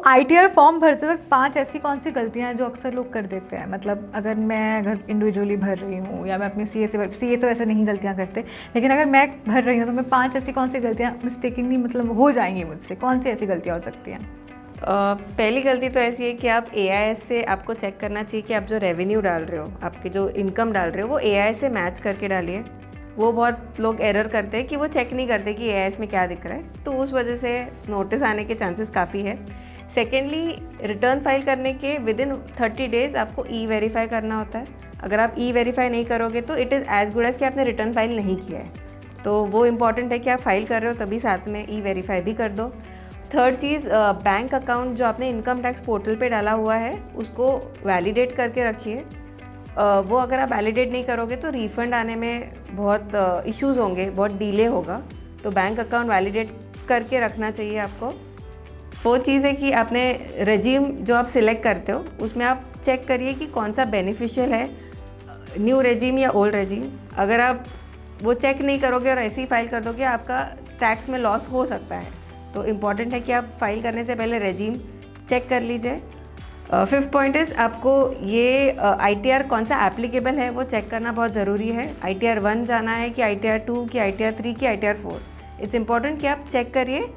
ITR form भरते वक्त 5 ऐसी कौन सी गलतियां हैं जो अक्सर लोग कर देते हैं? मतलब अगर इंडिविजुअली भर रही हूँ या मैं अपनी सीए से सीए तो ऐसे नहीं गलतियां करते, लेकिन अगर मैं भर रही हूँ तो मैं 5 ऐसी कौन सी गलतियाँ मिस्टेकनली मतलब हो जाएंगी मुझसे, कौन सी ऐसी गलतियाँ हो सकती हैं? पहली गलती तो ऐसी है कि आप एआईएस से आपको चेक करना चाहिए कि आप जो रेवेन्यू डाल रहे हो, आपके जो इनकम डाल रहे हो, वो एआईएस से मैच करके डालिए। वो बहुत लोग एरर करते हैं कि वो चेक नहीं करते कि एआईएस में क्या दिख रहा है, तो उस वजह से नोटिस आने के चांसेस काफ़ी है। सेकेंडली, रिटर्न फाइल करने के विदिन 30 डेज़ आपको ई वेरीफाई करना होता है। अगर आप ई वेरीफाई नहीं करोगे तो it is as good as कि आपने रिटर्न फाइल नहीं किया है। तो वो इम्पॉर्टेंट है कि आप फाइल कर रहे हो तभी साथ में ई वेरीफाई भी कर दो। थर्ड चीज़, बैंक अकाउंट जो आपने इनकम टैक्स पोर्टल पे डाला हुआ है उसको वैलिडेट करके रखिए। वो अगर आप वैलिडेट नहीं करोगे तो रिफ़ंड आने में बहुत इश्यूज़ होंगे, बहुत डिले होगा। तो बैंक अकाउंट वैलिडेट करके रखना चाहिए आपको। फोर्थ चीज़ है कि आपने रेजिम जो आप सिलेक्ट करते हो उसमें आप चेक करिए कि कौन सा बेनिफिशियल है, न्यू रेजिम या ओल्ड रेजिम। अगर आप वो चेक नहीं करोगे और ऐसे ही फाइल कर दोगे, आपका टैक्स में लॉस हो सकता है। तो इम्पॉर्टेंट है कि आप फाइल करने से पहले रेजिम चेक कर लीजिए। फिफ्थ पॉइंट इज़ आपको ये आईटीआर कौन सा एप्लीकेबल है वो चेक करना बहुत ज़रूरी है। आईटीआर 1 जाना है कि आईटीआर 2 कि आईटीआर 3 कि आईटीआर 4। इट्स इम्पॉर्टेंट कि आप चेक करिए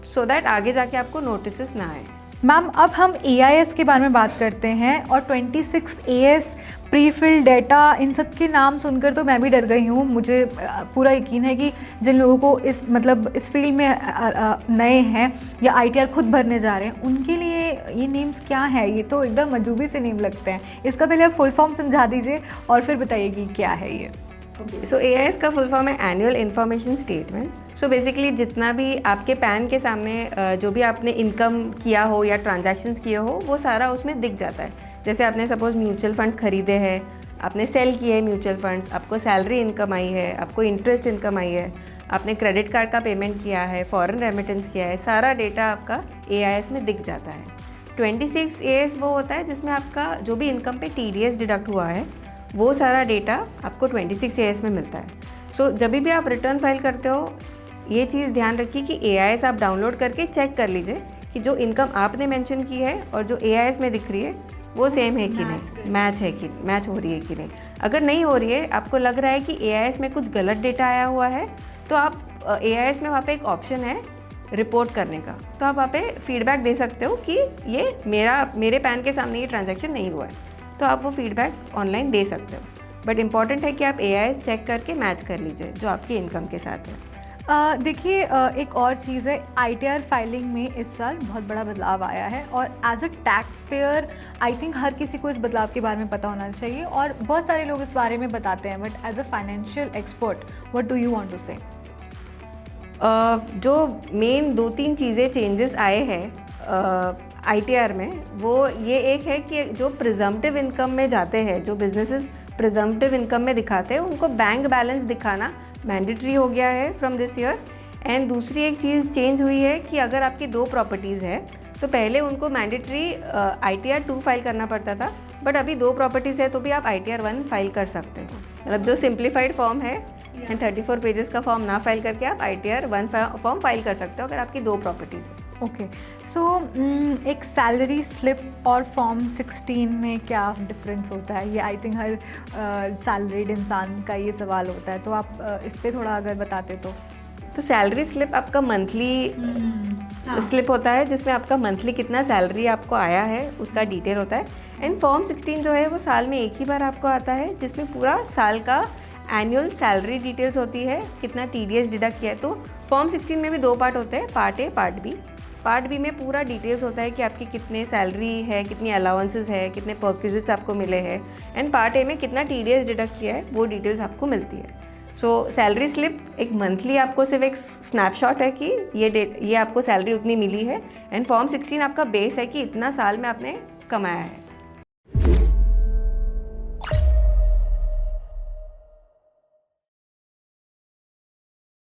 सो दैट आगे जाके आपको नोटिस ना आए। मैम, अब हम एआईएस के बारे में बात करते हैं और 26 एएस प्री फिल डेटा, इन सब के नाम सुनकर तो मैं भी डर गई हूँ। मुझे पूरा यकीन है कि जिन लोगों को इस फील्ड में नए हैं या आईटीआर खुद भरने जा रहे हैं, उनके लिए ये नेम्स क्या है? ये तो एकदम अजूबे से नेम लगते हैं। इसका पहले आप फुल फॉर्म समझा दीजिए और फिर बताइए कि क्या है ये। सो एआईएस का फुल फॉर्म है annual information statement. So basically जितना भी आपके पैन के सामने जो भी आपने इनकम किया हो या ट्रांजैक्शंस किए हो वो सारा उसमें दिख जाता है। जैसे आपने सपोज म्यूचुअल फंड्स खरीदे हैं, आपने सेल किए हैं म्यूचुअल फंड्स, आपको सैलरी इनकम आई है, आपको इंटरेस्ट इनकम आई है, आपने क्रेडिट कार्ड का पेमेंट किया है, फॉरेन रेमिटेंस किया है, सारा डेटा आपका एआईएस में दिख जाता है। 26 एएस वो होता है जिसमें आपका जो भी इनकम पे टीडीएस डिडक्ट हुआ है वो सारा डेटा आपको 26 एएस में मिलता है। सो जब भी आप रिटर्न फाइल करते हो ये चीज़ ध्यान रखिए कि एआईएस आप डाउनलोड करके चेक कर लीजिए कि जो इनकम आपने मेंशन की है और जो एआईएस में दिख रही है वो सेम है कि नहीं, मैच हो रही है कि नहीं। अगर नहीं हो रही है, आपको लग रहा है कि एआईएस में कुछ गलत डेटा आया हुआ है, तो आप एआईएस में वहाँ पे एक ऑप्शन है रिपोर्ट करने का, तो आप वहाँ पे फीडबैक दे सकते हो कि ये मेरे पैन के सामने ये ट्रांजैक्शन नहीं हुआ है, तो आप वो फीडबैक ऑनलाइन दे सकते हो। बट इम्पॉर्टेंट है कि आप एआईएस चेक करके मैच कर लीजिए जो आपकी इनकम के साथ है। देखिए, एक और चीज़ है, आईटीआर फाइलिंग में इस साल बहुत बड़ा बदलाव आया है और as a taxpayer I think हर किसी को इस बदलाव के बारे में पता होना चाहिए और बहुत सारे लोग इस बारे में बताते हैं, but as a financial expert what do you want to say? जो मेन 2-3 चीज़ें चेंजेस आए हैं आईटीआर में, वो ये एक है कि जो प्रिजम्पटिव इनकम में जाते हैं, जो बिजनेसेस प्रिजम्पटिव इनकम में दिखाते हैं, उनको बैंक बैलेंस दिखाना मैंडेटरी हो गया है फ्रॉम दिस ईयर। एंड दूसरी एक चीज़ चेंज हुई है कि अगर आपकी 2 प्रॉपर्टीज़ है तो पहले उनको मैंडेटरी आईटीआर 2 फाइल करना पड़ता था, बट अभी 2 प्रॉपर्टीज़ है तो भी आप आईटीआर 1 फाइल कर सकते हो। मतलब जो सिंप्लीफाइड फॉर्म है एंड 34 पेजेस का फॉर्म ना फाइल करके आप आईटीआर 1 फॉर्म फाइल कर सकते हो अगर आपकी 2 प्रॉपर्टीज़ है। ओके, सो एक सैलरी स्लिप और फॉर्म 16 में क्या डिफरेंस होता है? ये आई थिंक हर सैलरीड इंसान का ये सवाल होता है, तो आप इस पर थोड़ा अगर बताते तो सैलरी स्लिप आपका मंथली स्लिप होता है जिसमें आपका मंथली कितना सैलरी आपको आया है उसका डिटेल होता है। एंड फॉर्म 16 जो है वो साल में एक ही बार आपको आता है जिसमें पूरा साल का एनुअल सैलरी डिटेल्स होती है, कितना टीडीएस डिडक्ट किया है। तो फॉर्म 16 में भी 2 पार्ट होते हैं, part A part B. Part B में पूरा डिटेल्स होता है कि आपकी कितने सैलरी है, कितनी अलाउंसेस है, कितने पर्क्विजिट्स आपको मिले हैं। एंड पार्ट ए में कितना टीडीएस डिडक्ट किया है वो डिटेल्स आपको मिलती है। सो सैलरी स्लिप एक मंथली आपको सिर्फ एक स्नैपशॉट है कि ये आपको सैलरी उतनी मिली है। एंड फॉर्म 16 आपका बेस है कि इतना साल में आपने कमाया है।